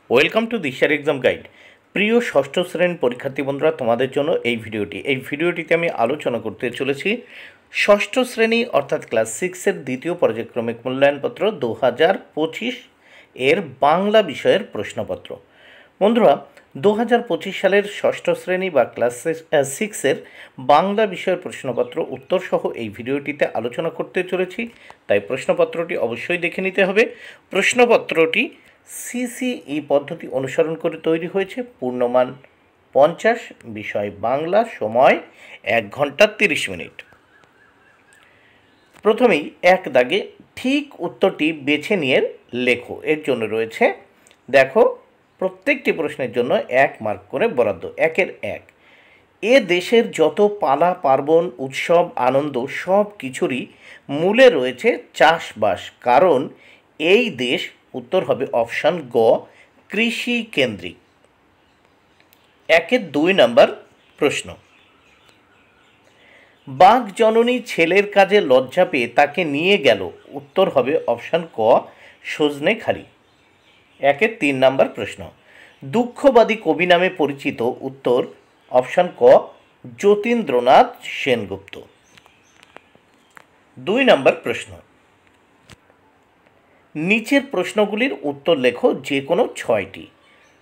Welcome to দিশার exam guide. প্রিয় ষষ্ঠ শ্রেণীর পরীক্ষার্থী বন্ধুরা, তোমাদের জন্য এই ভিডিওটিতে আমি আলোচনা করতে চলেছি ষষ্ঠ শ্রেণী অর্থাৎ ক্লাস 6-এর দ্বিতীয় পর্যায়ক্রমিক মূল্যায়নপত্র 2025 এর বাংলা বিষয়ের প্রশ্নপত্র। বন্ধুরা, 2025 সালের ষষ্ঠ শ্রেণী বা ক্লাস 6-এর বাংলা বিষয়ের প্রশ্নপত্র উত্তরসহ এই ভিডিওটিতে আলোচনা করতে চলেছি, তাই প্রশ্নপত্রটি অবশ্যই দেখে নিতে হবে। প্রশ্নপত্রটি সিসিই পদ্ধতি অনুসরণ করে তৈরি হয়েছে। পূর্ণমান 50, বিষয় বাংলা, সময় 1 ঘন্টা 30 মিনিট। প্রথমেই এক দাগে ঠিক উত্তরটি বেছে নিয়ে লেখো। এর জন্য রয়েছে, দেখো, প্রত্যেকটি প্রশ্নের জন্য 1 মার্ক করে বরাদ্দ। 1-এর 1, এ দেশের যত পালা পার্বণ উৎসব আনন্দ সব কিছুরই মূলে রয়েছে চাষবাস, কারণ এই দেশ, উত্তর হবে অপশান গ, কৃষি কেন্দ্রিক। 1-এর 2 নম্বর প্রশ্ন, বাঘ জননী ছেলের কাজে লজ্জা পেয়ে তাকে নিয়ে গেল, উত্তর হবে অপশান ক, সজনেখালি। 1-এর 3 নম্বর প্রশ্ন, দুঃখবাদী কবি নামে পরিচিত, উত্তর অপশান ক, যতীন্দ্রনাথ সেনগুপ্ত। 2 নম্বর প্রশ্ন, নিচের প্রশ্নগুলির উত্তর লেখো যে কোনো 6টি।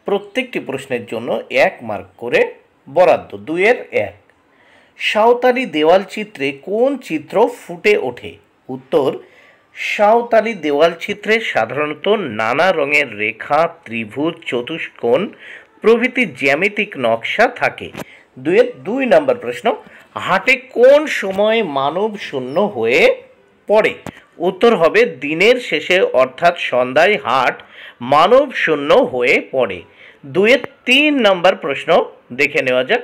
প্রত্যেকটি প্রশ্নের জন্য 1 মার্ক করে বরাদ্দ। 2-এর 1, সাঁওতালি দেওয়াল চিত্রে কোন চিত্র ফুটে ওঠে, উত্তর সাঁওতালি দেওয়াল চিত্রে সাধারণত নানা রঙের রেখা, ত্রিভুজ, চতুষ্কোণ প্রভৃতি জ্যামিতিক নকশা থাকে। 2-এর 2 নম্বর প্রশ্ন, হাটে কোন সময় মানব শূন্য হয়ে পড়ে, উত্তর হবে দিনের শেষে অর্থাৎ সন্ধ্যায় হাট মানব শূন্য হয়ে পড়ে। 2-এর 3 নম্বর প্রশ্ন দেখে নেওয়া যাক,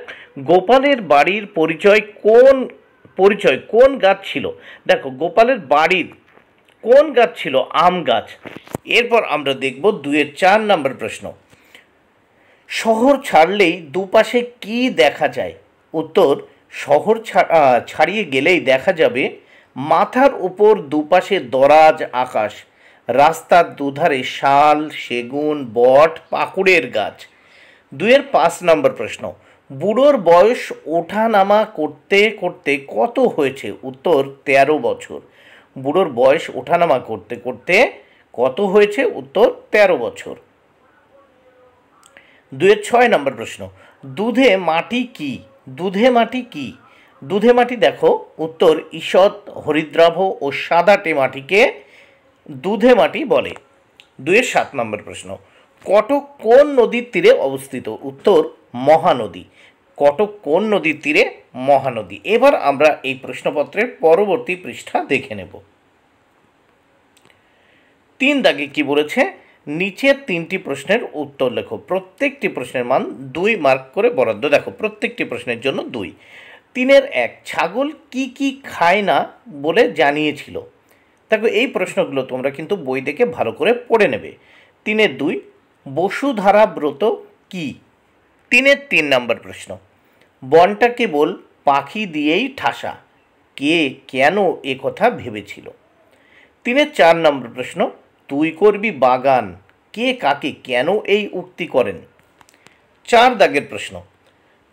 গোপালের বাড়ির পরিচয় কোন গাছ ছিল। দেখো, গোপালের বাড়ির কোন গাছ ছিল, আম গাছ। এরপর আমরা দেখব 2-এর 4 নম্বর প্রশ্ন, শহর ছাড়লেই দুপাশে কি দেখা যায়, উত্তর শহর ছাড়িয়ে গেলেই দেখা যাবে মাথার উপর দুপাশে দরাজ আকাশ, রাস্তার দুধারে শাল, সেগুন, বট, পাকুড়ের গাছ। 2-এর 5 নম্বর প্রশ্ন, বুড়োর বয়স ওঠানামা করতে করতে কত হয়েছে, উত্তর 13 বছর। বুড়োর বয়স ওঠানামা করতে করতে কত হয়েছে, উত্তর 13 বছর। 2-এর 6 নম্বর প্রশ্ন, দুধে মাটি কি, দুধে মাটি কি। দুধে মাটি দেখো, উত্তর ঈষৎ, হরিদ্রাভ ও সাদাটে মাটিকে দুধে মাটি বলে। 2-এর 7 নম্বর প্রশ্ন, কটক কোন নদীর তীরে অবস্থিত, উত্তর মহানদী। কটক কোন নদীর তীরে, মহানদী। এবার আমরা এই প্রশ্নপত্রের পরবর্তী পৃষ্ঠা দেখে নেব। 3 দাগে কি বলেছে, নিচের 3টি প্রশ্নের উত্তর লেখো। প্রত্যেকটি প্রশ্নের মান 2 মার্ক করে বরাদ্দ। দেখো, প্রত্যেকটি প্রশ্নের জন্য 2। 3-এর 1, ছাগল কি কি খায় না বলে জানিয়েছিল। দেখো, এই প্রশ্নগুলো তোমরা কিন্তু বই দেখে ভালো করে পড়ে নেবে। 3-এর 2, বসুধারা ব্রত কি। 3-এর 3 নম্বর প্রশ্ন, বনটা কেবল পাখি দিয়েই ঠাসা, কে কেন এ কথা ভেবেছিল। 3-এর 4 নম্বর প্রশ্ন, তুই করবি বাগান, কে কাকে কেন এই উক্তি করেন। 4 দাগের প্রশ্ন,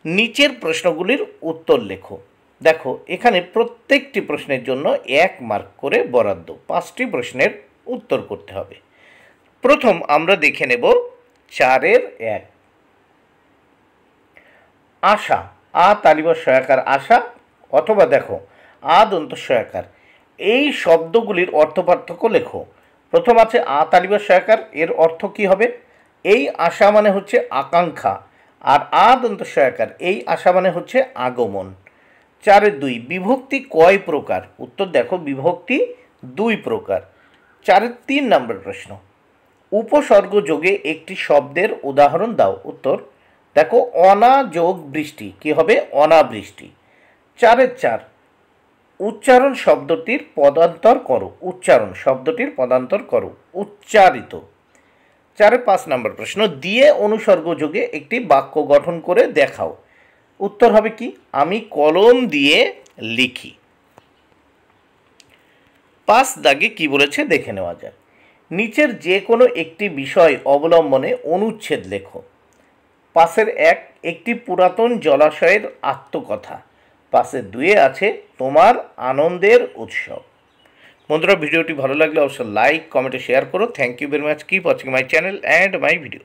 নিচের প্রশ্নগুলির উত্তর লেখো। দেখো, এখানে প্রত্যেকটি প্রশ্নের জন্য 1 মার্ক করে বরাদ্দ। 5টি প্রশ্নের উত্তর করতে হবে। প্রথম আমরা দেখে নেব 4-এর 1, আশা, আ তালিবা সহায়কার আশা, অথবা দেখো আ দন্ত সহায়কার, এই শব্দগুলির অর্থপার্থক্য লেখো। প্রথম আছে আ তালিবা সহায়কার, এর অর্থ কি হবে, এই আশা মানে হচ্ছে আকাঙ্ক্ষা, আর আ দন্ত সহায়কার, এই আশা মানে হচ্ছে আগমন। 4-এর 2, বিভক্তি কয় প্রকার, উত্তর দেখো বিভক্তি 2 প্রকার। 4-এর 3 নম্বর প্রশ্ন, উপসর্গ যোগে একটি শব্দের উদাহরণ দাও, উত্তর দেখো অনাযোগ বৃষ্টি, কি হবে, অনাবৃষ্টি। 4-এর 4, উচ্চারণ শব্দটির পদান্তর করো, উচ্চারণ শব্দটির পদান্তর করো, উচ্চারিত। 4-এর 5 নম্বর প্রশ্ন, দিয়ে অনুসর্গ যোগে একটি বাক্য গঠন করে দেখাও, উত্তর হবে কি, আমি কলম দিয়ে লিখি। 5 দাগে কি বলেছে দেখে নেওয়া যায়, নিচের যে কোনো একটি বিষয় অবলম্বনে অনুচ্ছেদ লেখো। 5-এর 1 একটি পুরাতন জলাশয়ের আত্মকথা। 5-এর 2 আছে তোমার আনন্দের উৎসব। বন্ধুরা, ভিডিওটি ভালো লাগলে অবশ্যই লাইক কমেন্টে শেয়ার করো। Thank you very much. Keep watching my channel and my video.